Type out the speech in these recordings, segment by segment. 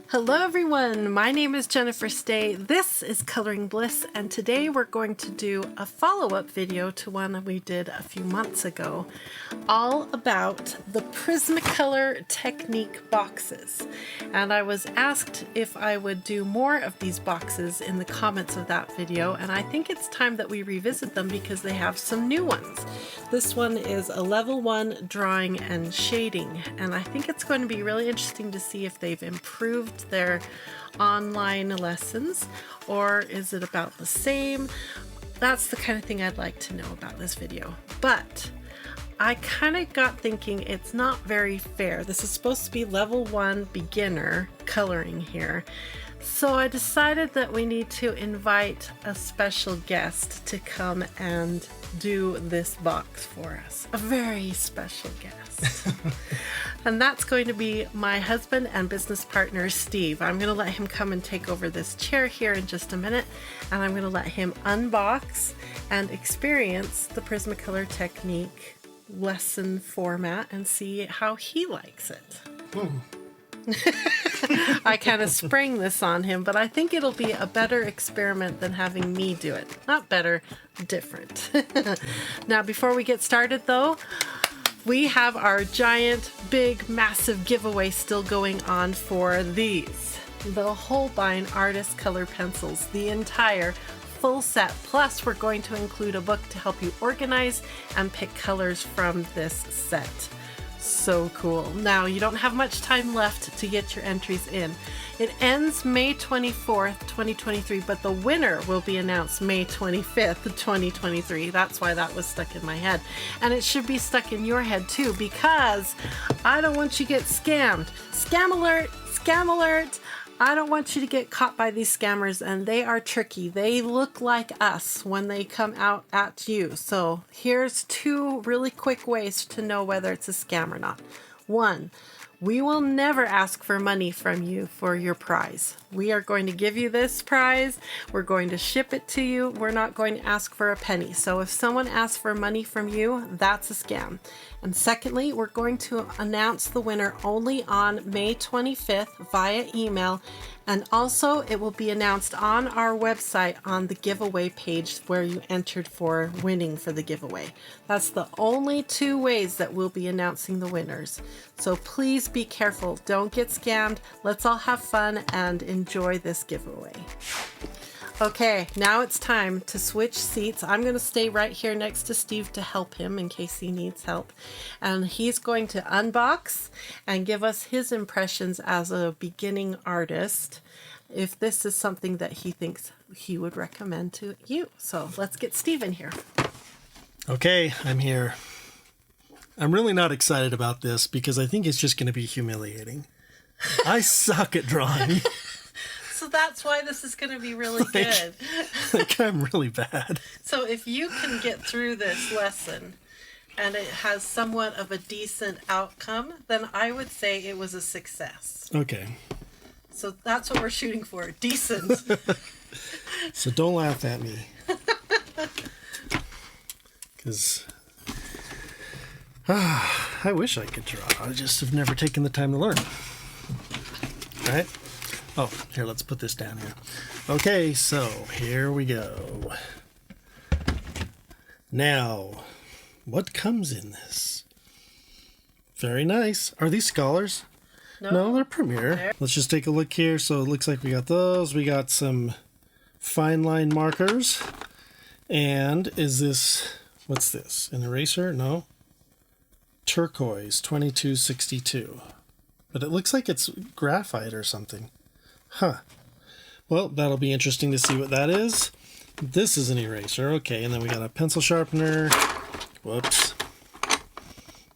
Hello everyone, my name is Jennifer Stay, this is Coloring Bliss, and today we're going to do a follow-up video to one we did a few months ago, all about the Prismacolor Technique Boxes. And I was asked if I would do more of these boxes in the comments of that video, and I think it's time that we revisit them because they have some new ones. This one is a level 1 drawing and shading, and I think it's going to be really interesting to see if they've improved their online lessons, or is it about the same? That's the kind of thing I'd like to know about this video. But I kind of got thinking it's not very fair. This is supposed to be level 1 beginner coloring here. So I decided that we need to invite a special guest to come and do this box for us. A very special guest. And that's going to be my husband and business partner, Steve. I'm going to let him come and take over this chair here in just a minute, and I'm going to let him unbox and experience the Prismacolor Technique lesson format and see how he likes it. I kind of sprang this on him, but I think it'll be a better experiment than having me do it. Not better, different. Now, before we get started though, we have our giant, big, massive giveaway still going on for these. The Holbein Artist Color Pencils, the entire full set. Plus, we're going to include a book to help you organize and pick colors from this set. So cool. Now, you don't have much time left to get your entries in. It ends May 24th, 2023, but the winner will be announced May 25th, 2023. That's why that was stuck in my head. And it should be stuck in your head too, because I don't want you to get scammed. Scam alert! Scam alert! I don't want you to get caught by these scammers, and they are tricky. They look like us when they come out at you. So here's 2 really quick ways to know whether it's a scam or not. 1, we will never ask for money from you for your prize. We are going to give you this prize. We're going to ship it to you. We're not going to ask for a penny. So if someone asks for money from you, that's a scam. And secondly, we're going to announce the winner only on May 25th via email. And also it will be announced on our website on the giveaway page where you entered for winning for the giveaway. That's the only 2 ways that we'll be announcing the winners. So please be careful. Don't get scammed. Let's all have fun and enjoy this giveaway. Okay, now it's time to switch seats. I'm going to stay right here next to Steve to help him in case he needs help. And he's going to unbox and give us his impressions as a beginning artist, if this is something that he thinks he would recommend to you. So let's get Steve in here. Okay, I'm here. I'm really not excited about this because I think it's just going to be humiliating. I suck at drawing. So that's why this is going to be really good. I'm really bad. So if you can get through this lesson and it has somewhat of a decent outcome, then I would say it was a success. Okay. So that's what we're shooting for. Decent. So don't laugh at me. Because I wish I could draw. I just have never taken the time to learn. Right? Oh, here, let's put this down here. Okay, so here we go. Now, what comes in this? Very nice. Are these Scholars? No, they're Premier. Let's just take a look here. So it looks like we got those. We got some fine line markers. And is this, what's this? An eraser? No. Turquoise 2262. But it looks like it's graphite or something. Huh. Well, that'll be interesting to see what that is. This is an eraser. Okay, and then we got a pencil sharpener. Whoops.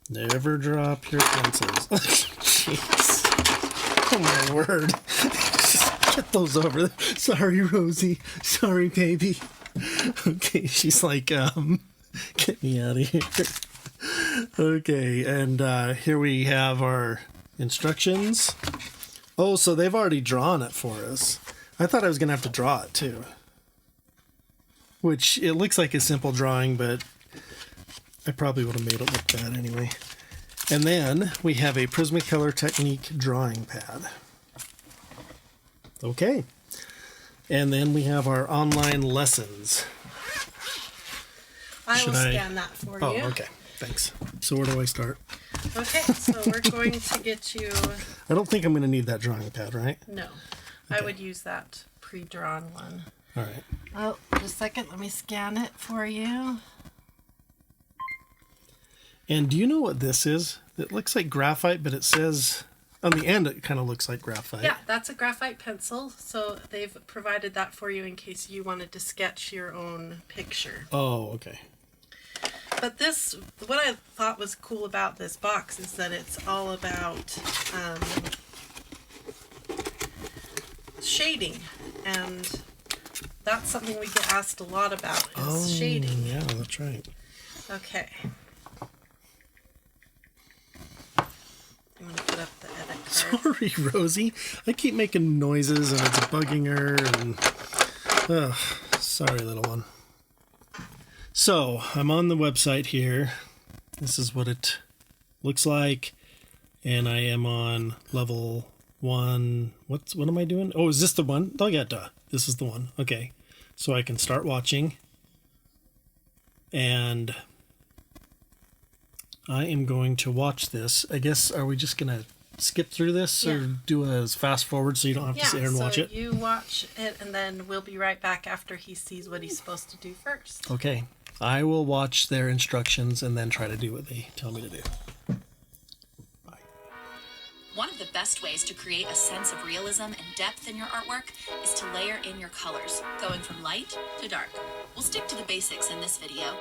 Never drop your pencils. Jeez. Oh my word. Just get those over there. Sorry, Rosie. Sorry, baby. Okay, she's like, get me out of here. Okay, and here we have our instructions. Oh, so they've already drawn it for us. I thought I was going to have to draw it too. Which, it looks like a simple drawing, but I probably would have made it look bad anyway. And then we have a Prismacolor Technique drawing pad. Okay. And then we have our online lessons. I will scan that for you. Oh, okay. Thanks. So where do I start? Okay, so we're going to get you... I don't think I'm going to need that drawing pad, right? No. Okay. I would use that pre-drawn one. All right. Oh, just a second. Let me scan it for you. And do you know what this is? It looks like graphite, but it says... On the end, it kind of looks like graphite. Yeah, that's a graphite pencil. So they've provided that for you in case you wanted to sketch your own picture. Oh, okay. But this, what I thought was cool about this box is that it's all about shading. And that's something we get asked a lot about is shading. Yeah, that's right. Okay. I'm going to put up the edit card. Sorry, Rosie. I keep making noises and it's bugging her. And sorry, little one. So, I'm on the website here. This is what it looks like. And I am on level 1. What am I doing? Oh, is this the one? Oh, yeah, duh. This is the one. Okay. So I can start watching. And I am going to watch this. I guess, are we just going to skip through this or do a fast forward so you don't have to sit here and watch it? Yeah, so you watch it and then we'll be right back after he sees what he's supposed to do first. Okay. I will watch their instructions and then try to do what they tell me to do. Bye. One of the best ways to create a sense of realism and depth in your artwork is to layer in your colors, going from light to dark. We'll stick to the basics in this video.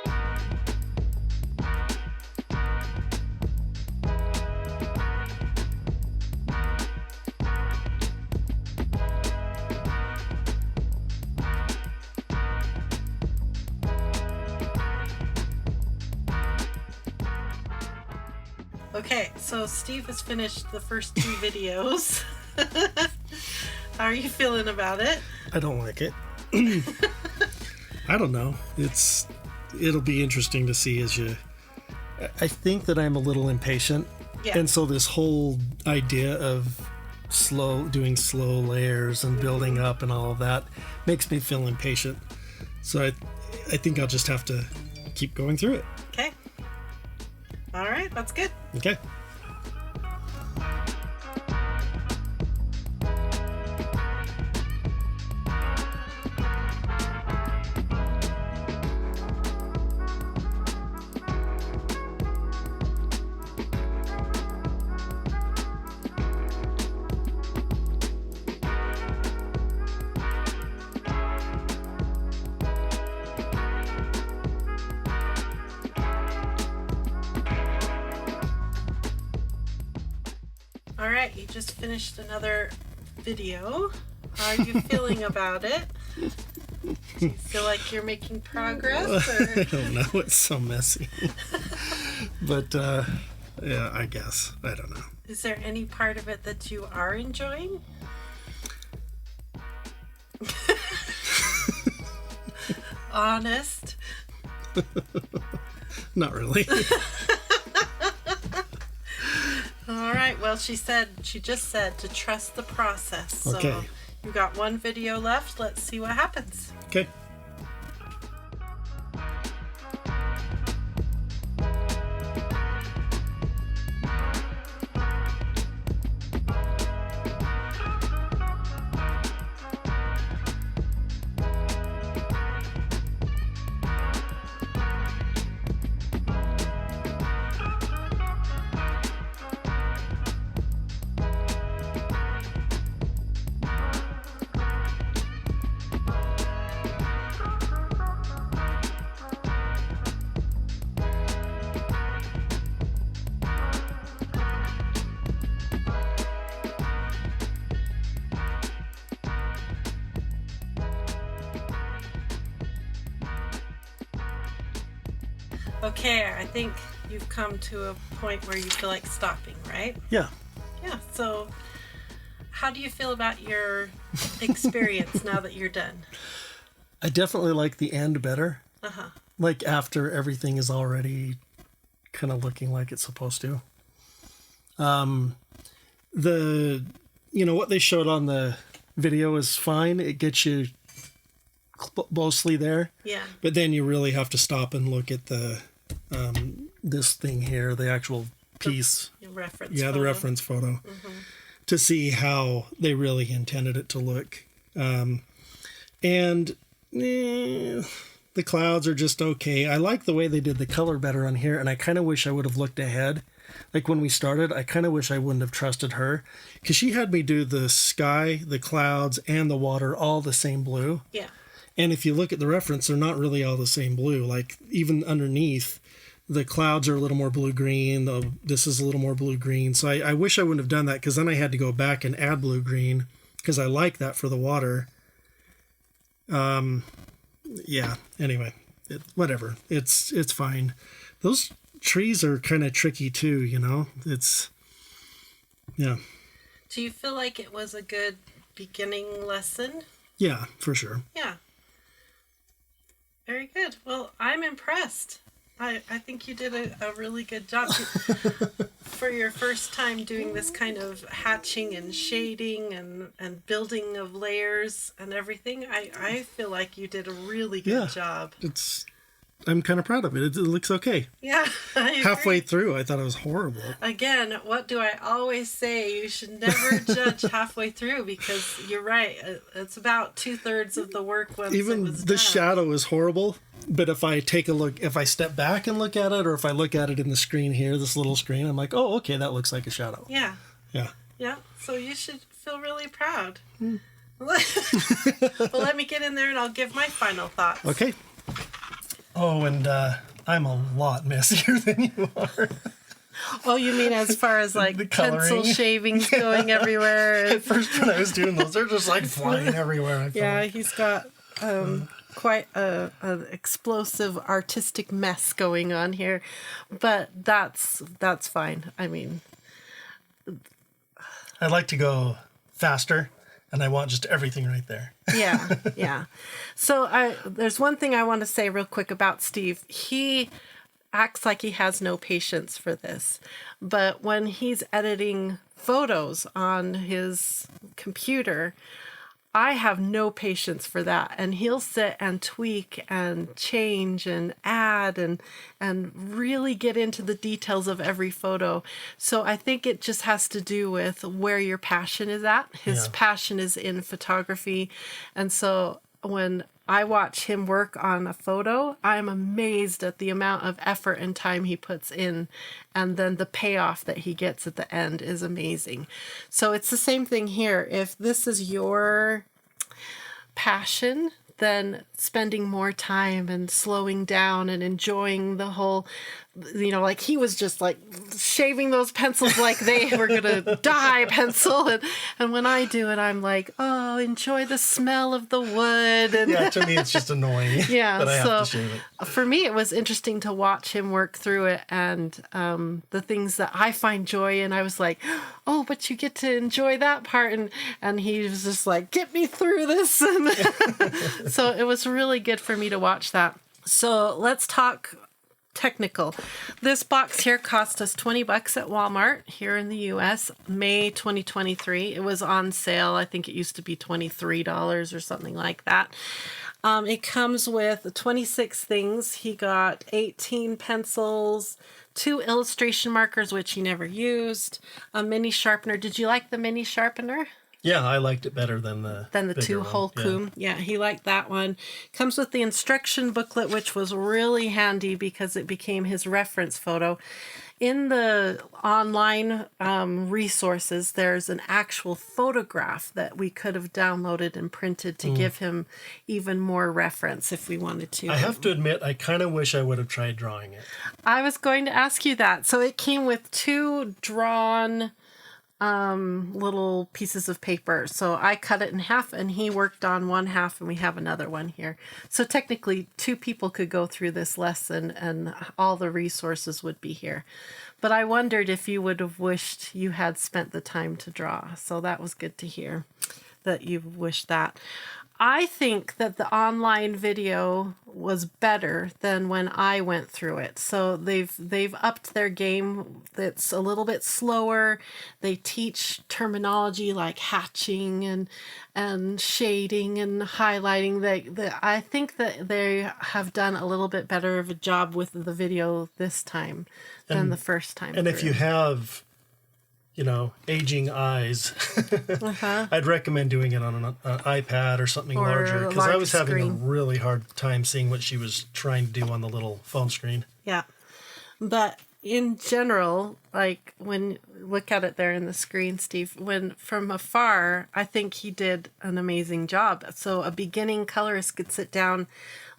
Okay, so Steve has finished the first 2 videos. How are you feeling about it? I don't like it. I don't know. It'll be interesting to see as you... I think that I'm a little impatient. Yeah. And so this whole idea of doing slow layers and building up and all of that makes me feel impatient. So I think I'll just have to keep going through it. Okay. All right, that's good. Okay. All right, you just finished another video. How are you feeling about it? Do you feel like you're making progress? Or? I don't know. It's so messy. But, yeah, I guess. I don't know. Is there any part of it that you are enjoying? Honest? Not really. All right, well, she just said to trust the process. So okay. You got 1 video left. Let's see what happens. Okay. Okay, I think you've come to a point where you feel like stopping, right? Yeah. Yeah, so how do you feel about your experience now that you're done? I definitely like the end better. Uh-huh. Like after everything is already kind of looking like it's supposed to. What they showed on the video is fine. It gets you mostly there. Yeah. But then you really have to stop and look at the this thing here, the actual piece. The reference yeah, photo. the reference photo. To see how they really intended it to look. The clouds are just okay. I like the way they did the color better on here, and I kind of wish I would have looked ahead. Like when we started, I kind of wish I wouldn't have trusted her, because she had me do the sky, the clouds, and the water all the same blue. Yeah. And if you look at the reference, they're not really all the same blue. Like even underneath, the clouds are a little more blue-green. This is a little more blue-green. So I wish I wouldn't have done that, because then I had to go back and add blue-green, because I like that for the water. Yeah, anyway, whatever. It's fine. Those trees are kind of tricky too, you know? Yeah. Do you feel like it was a good beginning lesson? Yeah, for sure. Yeah. Very good. Well, I'm impressed. I think you did a really good job for your first time doing this kind of hatching and shading and building of layers and everything. I feel like you did a really good job. I'm kind of proud of it. It looks okay. Yeah, I agree. Halfway through, I thought it was horrible. Again, what do I always say? You should never judge halfway through, because you're right. It's about 2/3 of the work once Even it was the done. shadow is horrible. But if I take a look, if I step back and look at it, or if I look at it in the screen here, this little screen, I'm like, oh, okay, that looks like a shadow. Yeah. Yeah. Yeah. So you should feel really proud. Well, let me get in there and I'll give my final thoughts. Okay. Oh, and I'm a lot messier than you are. Oh, you mean as far as like The pencil coloring. shavings going everywhere? At first, when I was doing those, they're just like flying everywhere. I feel Yeah, like. he's got quite an explosive artistic mess going on here, but that's fine. I mean, I like to go faster, and I want just everything right there. yeah. So there's one thing I want to say real quick about Steve. He acts like he has no patience for this, but when he's editing photos on his computer, I have no patience for that, and he'll sit and tweak and change and add and really get into the details of every photo. So I think it just has to do with where your passion is at. His passion is in photography, and so when I watch him work on a photo, I'm amazed at the amount of effort and time he puts in, and then the payoff that he gets at the end is amazing. So it's the same thing here. If this is your passion, then spending more time and slowing down and enjoying the whole, like he was just like shaving those pencils like they were gonna die pencil, and when I do it, I'm like, oh, enjoy the smell of the wood. And Yeah, to me, it's just annoying. Yeah, that I have so to shave it. for me, it was interesting to watch him work through it, and the things that I find joy in. I was like, oh, but you get to enjoy that part, and he was just like, get me through this. And so it was really good for me to watch that. So let's talk technical. This box here cost us $20 at Walmart here in the US, May 2023. It was on sale. I think it used to be $23 or something like that. It comes with 26 things. He got 18 pencils, 2 illustration markers, which he never used, a mini sharpener. Did you like the mini sharpener? Yeah, I liked it better than the Than the bigger 2 one. Holcomb. Yeah, he liked that one. Comes with the instruction booklet, which was really handy because it became his reference photo. In the online resources, there's an actual photograph that we could have downloaded and printed to give him even more reference if we wanted to. I have to admit, I kind of wish I would have tried drawing it. I was going to ask you that. So it came with 2 drawn little pieces of paper. So I cut it in half and he worked on one half, and we have another one here. So technically 2 people could go through this lesson and all the resources would be here. But I wondered if you would have wished you had spent the time to draw. So that was good to hear. that you wish that. I think that the online video was better than when I went through it. So they've upped their game. It's a little bit slower. They teach terminology like hatching and shading and highlighting. I think that they have done a little bit better of a job with the video this time than the first time. And if you have, aging eyes, I'd recommend doing it on an iPad or something larger, because I was having a really hard time seeing what she was trying to do on the little phone screen. Yeah. But in general, like when look at it there in the screen, Steve, when from afar, I think he did an amazing job. So a beginning colorist could sit down,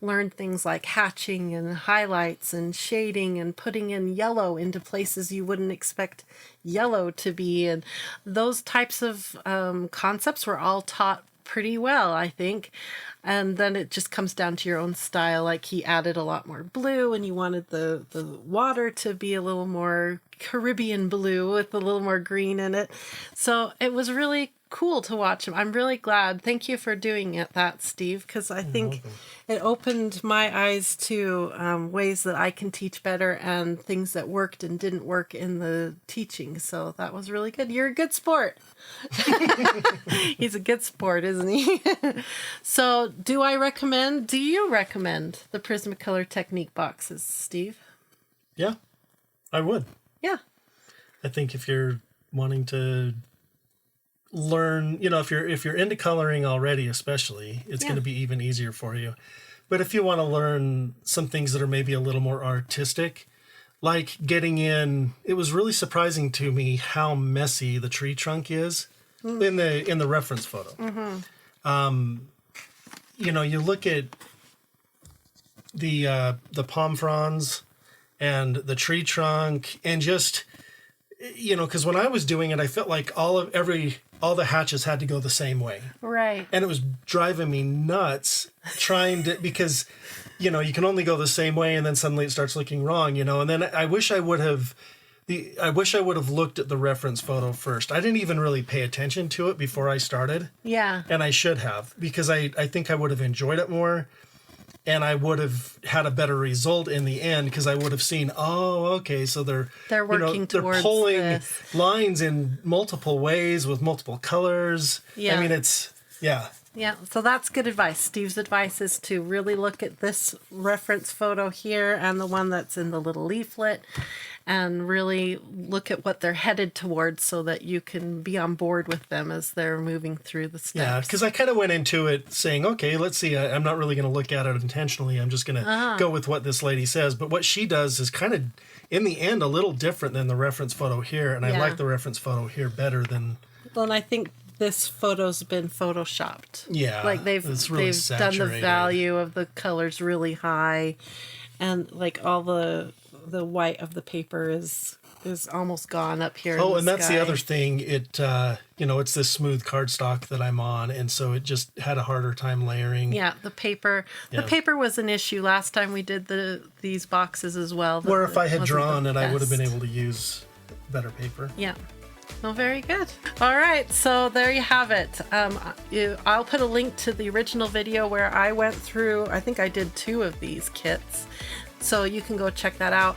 learn things like hatching and highlights and shading and putting in yellow into places you wouldn't expect yellow to be. And those types of concepts were all taught pretty well, I think. And then it just comes down to your own style. Like he added a lot more blue, and you wanted the water to be a little more Caribbean blue with a little more green in it. So it was really cool to watch him. I'm really glad. Thank you for doing that, Steve, because I think it opened my eyes to ways that I can teach better and things that worked and didn't work in the teaching. So that was really good. You're a good sport. He's a good sport, isn't he? So do you recommend the Prismacolor Technique Boxes, Steve? Yeah, I would. Yeah. I think if you're wanting to learn, if you're into coloring already, especially, it's going to be even easier for you. But if you want to learn some things that are maybe a little more artistic, like getting in, it was really surprising to me how messy the tree trunk is in the reference photo. You look at the palm fronds and the tree trunk, and just, because when I was doing it, I felt like all the hatches had to go the same way. Right. And it was driving me nuts trying to, because, you can only go the same way, and then suddenly it starts looking wrong, and then I wish I would have looked at the reference photo first. I didn't even really pay attention to it before I started. Yeah. And I should have, because I think I would have enjoyed it more. And I would have had a better result in the end, because I would have seen, okay, so they're working towards they're pulling this. lines in multiple ways with multiple colors. Yeah. I mean, it's, yeah. Yeah, so that's good advice. Steve's advice is to really look at this reference photo here and the one that's in the little leaflet, and really look at what they're headed towards so that you can be on board with them as they're moving through the steps. Yeah, because I kind of went into it saying, okay, let's see, I'm not really going to look at it intentionally. I'm just going to go with what this lady says. But what she does is kind of, in the end, a little different than the reference photo here. And I like the reference photo here better than... Well, and I think this photo's been photoshopped. Yeah, like they've done the value of the colors really high, and like all the white of the paper is almost gone up here. Oh, and that's the other thing. It it's this smooth cardstock that I'm on, and so it just had a harder time layering. Yeah, the paper. The paper was an issue last time we did these boxes as well. Where if I had drawn it, I would have been able to use better paper. Yeah. Well, very good. All right, so there you have it. I'll put a link to the original video where I went through, I think I did 2 of these kits, so you can go check that out.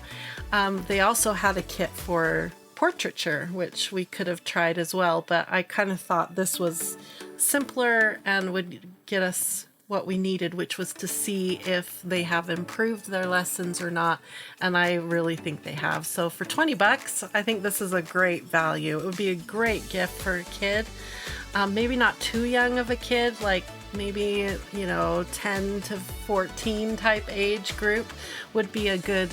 They also had a kit for portraiture, which we could have tried as well, but I kind of thought this was simpler and would get us what we needed, which was to see if they have improved their lessons or not, and I really think they have. So for $20, I think this is a great value. It would be a great gift for a kid, maybe not too young of a kid, like maybe 10 to 14 type age group would be a good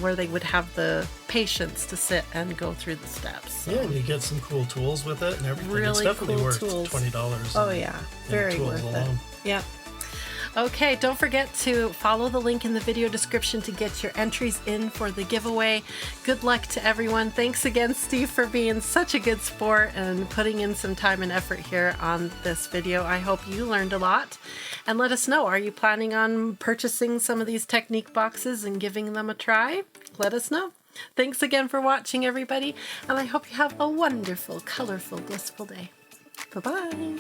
where they would have the patience to sit and go through the steps. So. Yeah, and you get some cool tools with it and everything. Really it's definitely cool worth tools. $20. Oh yeah, very worth it. Yeah. Okay, don't forget to follow the link in the video description to get your entries in for the giveaway. Good luck to everyone. Thanks again, Steve, for being such a good sport and putting in some time and effort here on this video. I hope you learned a lot. And let us know, are you planning on purchasing some of these technique boxes and giving them a try? Let us know. Thanks again for watching, everybody, and I hope you have a wonderful, colorful, blissful day. Bye-bye.